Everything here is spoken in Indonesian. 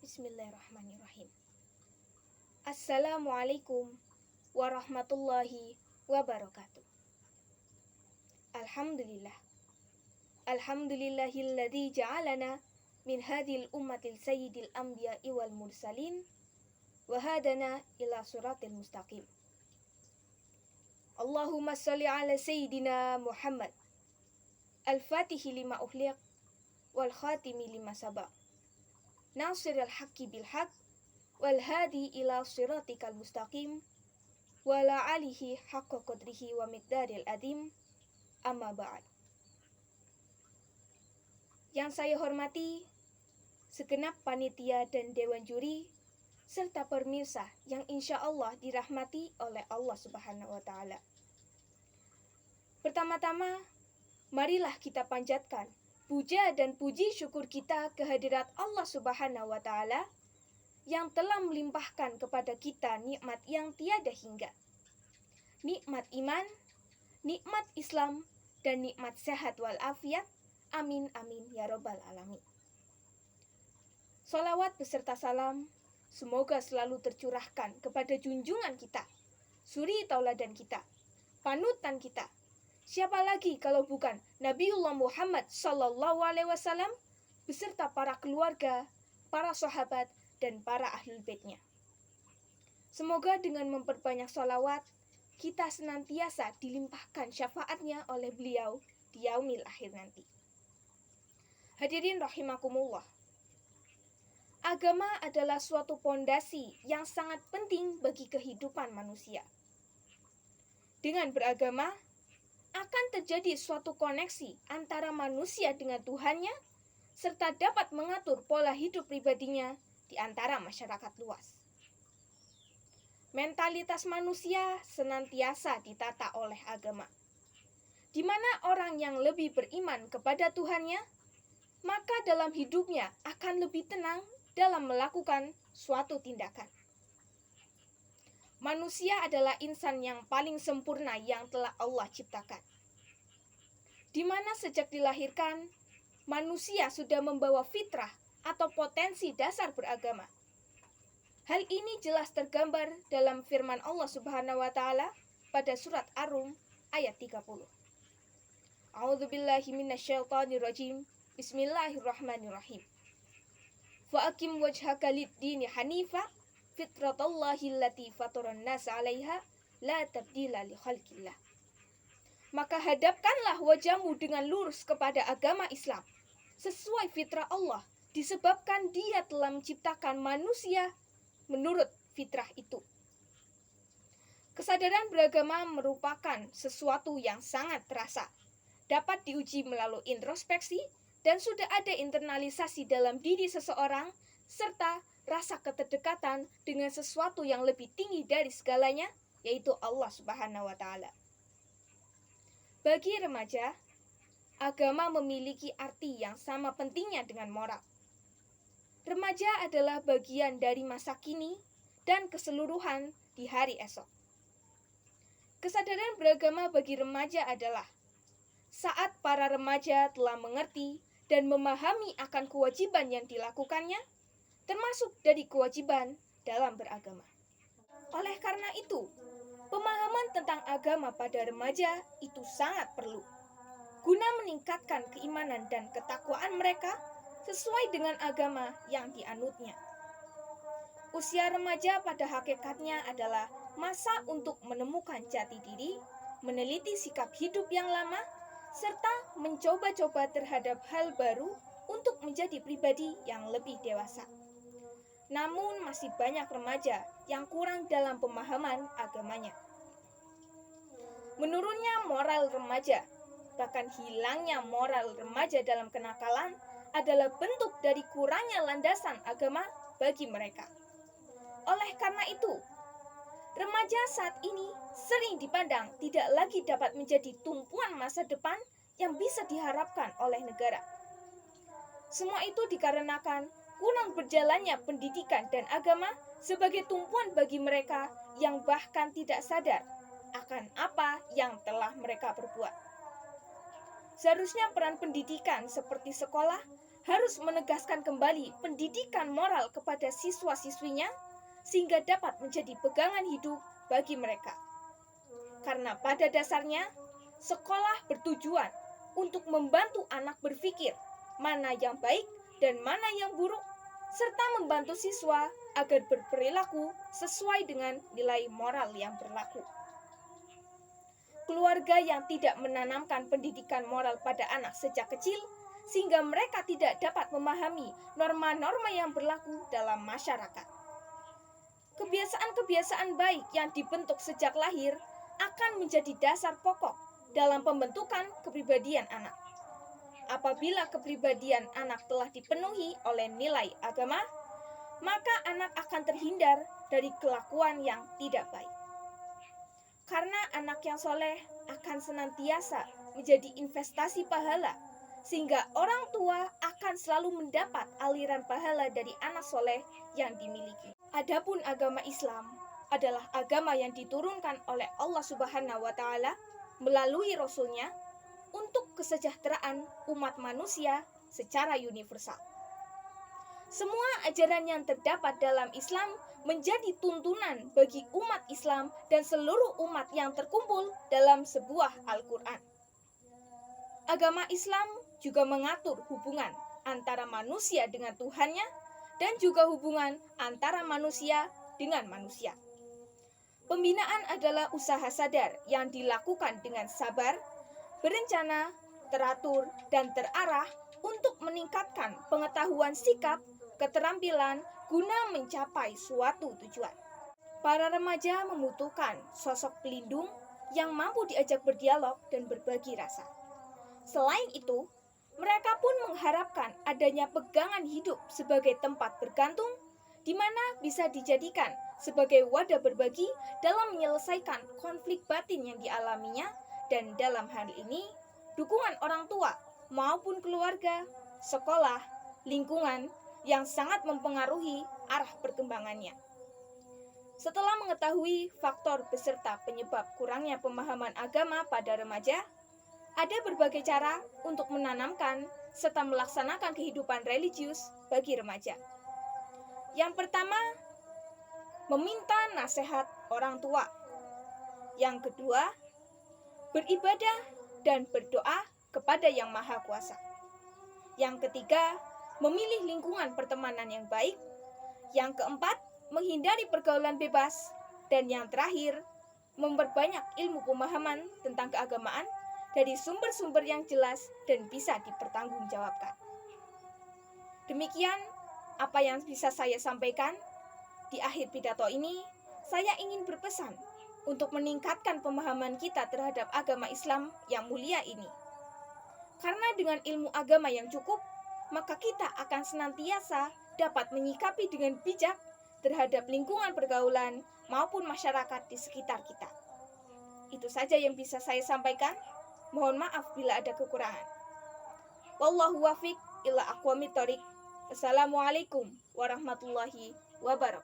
Bismillahirrahmanirrahim. Assalamualaikum warahmatullahi wabarakatuh. Alhamdulillah. Alhamdulillahilladzi ja'alana min hadhil ummatil sayyidil anbiya'i wal mursalin wa hadana ila siratil mustaqim. Allahumma shalli ala sayyidina Muhammad al-fatihi lima ughliq wal khatimi lima sabaq. Nasiril haqqi bil haqq wal hadi ila siratikal mustaqim wa la alihi haqqa qadrihi wa miqdaril azim. Amma ba'd. Yang saya hormati segenap panitia dan dewan juri serta pemirsa yang insya Allah dirahmati oleh Allah Subhanahu wa Ta'ala. Pertama-tama, marilah kita panjatkan puja dan puji syukur kita kehadirat Allah Subhanahu wa Ta'ala yang telah melimpahkan kepada kita nikmat yang tiada hingga. Nikmat iman, nikmat Islam, dan nikmat sehat walafiat. Amin amin ya rabbal alamin. Salawat beserta salam semoga selalu tercurahkan kepada junjungan kita, suri tauladan kita, panutan kita. Siapa lagi kalau bukan Nabiullah Muhammad sallallahu alaihi wasallam beserta para keluarga, para sahabat, dan para ahlul baitnya. Semoga dengan memperbanyak sholawat, kita senantiasa dilimpahkan syafaatnya oleh beliau di yaumil akhir nanti. Hadirin rahimakumullah. Agama adalah suatu pondasi yang sangat penting bagi kehidupan manusia. Dengan beragama, akan terjadi suatu koneksi antara manusia dengan Tuhannya, serta dapat mengatur pola hidup pribadinya di antara masyarakat luas. Mentalitas manusia senantiasa ditata oleh agama, di mana orang yang lebih beriman kepada Tuhannya, maka dalam hidupnya akan lebih tenang dalam melakukan suatu tindakan. Manusia adalah insan yang paling sempurna yang telah Allah ciptakan. Di mana sejak dilahirkan, manusia sudah membawa fitrah atau potensi dasar beragama. Hal ini jelas tergambar dalam firman Allah Subhanahu wa Ta'ala pada surat Ar-Rum ayat 30. A'udzubillahi minasyaitonirrajim. Bismillahirrahmanirrahim. Fa'akim wajhaka lid-dini hanifa fitratallahi allati fataran nas 'alaiha la tabdila li khalqillah. Maka hadapkanlah wajahmu dengan lurus kepada agama Islam sesuai fitrah Allah, disebabkan Dia telah menciptakan manusia menurut fitrah itu. Kesadaran beragama merupakan sesuatu yang sangat terasa, dapat diuji melalui introspeksi, dan sudah ada internalisasi dalam diri seseorang serta rasa keterdekatan dengan sesuatu yang lebih tinggi dari segalanya, yaitu Allah Subhanahu wa Ta'ala. Bagi remaja, agama memiliki arti yang sama pentingnya dengan moral. Remaja adalah bagian dari masa kini dan keseluruhan di hari esok. Kesadaran beragama bagi remaja adalah saat para remaja telah mengerti dan memahami akan kewajiban yang dilakukannya, termasuk dari kewajiban dalam beragama. Oleh karena itu, pemahaman tentang agama pada remaja itu sangat perlu, guna meningkatkan keimanan dan ketakwaan mereka sesuai dengan agama yang dianutnya. Usia remaja pada hakikatnya adalah masa untuk menemukan jati diri, meneliti sikap hidup yang lama, serta mencoba-coba terhadap hal baru untuk menjadi pribadi yang lebih dewasa. Namun masih banyak remaja yang kurang dalam pemahaman agamanya. Menurunnya moral remaja, bahkan hilangnya moral remaja dalam kenakalan adalah bentuk dari kurangnya landasan agama bagi mereka. Oleh karena itu, remaja saat ini sering dipandang tidak lagi dapat menjadi tumpuan masa depan yang bisa diharapkan oleh negara. Semua itu dikarenakan kurang berjalannya pendidikan dan agama sebagai tumpuan bagi mereka yang bahkan tidak sadar akan apa yang telah mereka perbuat. Seharusnya peran pendidikan seperti sekolah harus menegaskan kembali pendidikan moral kepada siswa-siswinya sehingga dapat menjadi pegangan hidup bagi mereka. Karena pada dasarnya, sekolah bertujuan untuk membantu anak berpikir mana yang baik dan mana yang buruk, serta membantu siswa agar berperilaku sesuai dengan nilai moral yang berlaku. Keluarga yang tidak menanamkan pendidikan moral pada anak sejak kecil, sehingga mereka tidak dapat memahami norma-norma yang berlaku dalam masyarakat. Kebiasaan-kebiasaan baik yang dibentuk sejak lahir akan menjadi dasar pokok dalam pembentukan kepribadian anak. Apabila kepribadian anak telah dipenuhi oleh nilai agama, maka anak akan terhindar dari kelakuan yang tidak baik. Karena anak yang soleh akan senantiasa menjadi investasi pahala, sehingga orang tua akan selalu mendapat aliran pahala dari anak soleh yang dimiliki. Adapun agama Islam adalah agama yang diturunkan oleh Allah Subhanahu wa Ta'ala melalui Rasul-Nya untuk kesejahteraan umat manusia secara universal. Semua ajaran yang terdapat dalam Islam menjadi tuntunan bagi umat Islam dan seluruh umat yang terkumpul dalam sebuah Al-Quran. Agama Islam juga mengatur hubungan antara manusia dengan Tuhannya dan juga hubungan antara manusia dengan manusia. Pembinaan adalah usaha sadar yang dilakukan dengan sabar, berencana, teratur, dan terarah untuk meningkatkan pengetahuan sikap, keterampilan guna mencapai suatu tujuan. Para remaja membutuhkan sosok pelindung yang mampu diajak berdialog dan berbagi rasa. Selain itu, mereka pun mengharapkan adanya pegangan hidup sebagai tempat bergantung, di mana bisa dijadikan sebagai wadah berbagi dalam menyelesaikan konflik batin yang dialaminya, dan dalam hal ini, dukungan orang tua maupun keluarga, sekolah, lingkungan yang sangat mempengaruhi arah perkembangannya. Setelah mengetahui faktor beserta penyebab kurangnya pemahaman agama pada remaja, ada berbagai cara untuk menanamkan serta melaksanakan kehidupan religius bagi remaja. Yang pertama, meminta nasihat orang tua. Yang kedua, beribadah dan berdoa kepada Yang Maha Kuasa. Yang ketiga, memilih lingkungan pertemanan yang baik. Yang keempat, menghindari pergaulan bebas. Dan yang terakhir, memperbanyak ilmu pemahaman tentang keagamaan dari sumber-sumber yang jelas dan bisa dipertanggungjawabkan. Demikian apa yang bisa saya sampaikan. Di akhir pidato ini, saya ingin berpesan untuk meningkatkan pemahaman kita terhadap agama Islam yang mulia ini. Karena dengan ilmu agama yang cukup, maka kita akan senantiasa dapat menyikapi dengan bijak terhadap lingkungan pergaulan maupun masyarakat di sekitar kita. Itu saja yang bisa saya sampaikan. Mohon maaf bila ada kekurangan. Wallahu wafiq ila aqwamit thoriq. Assalamualaikum warahmatullahi wabarakatuh.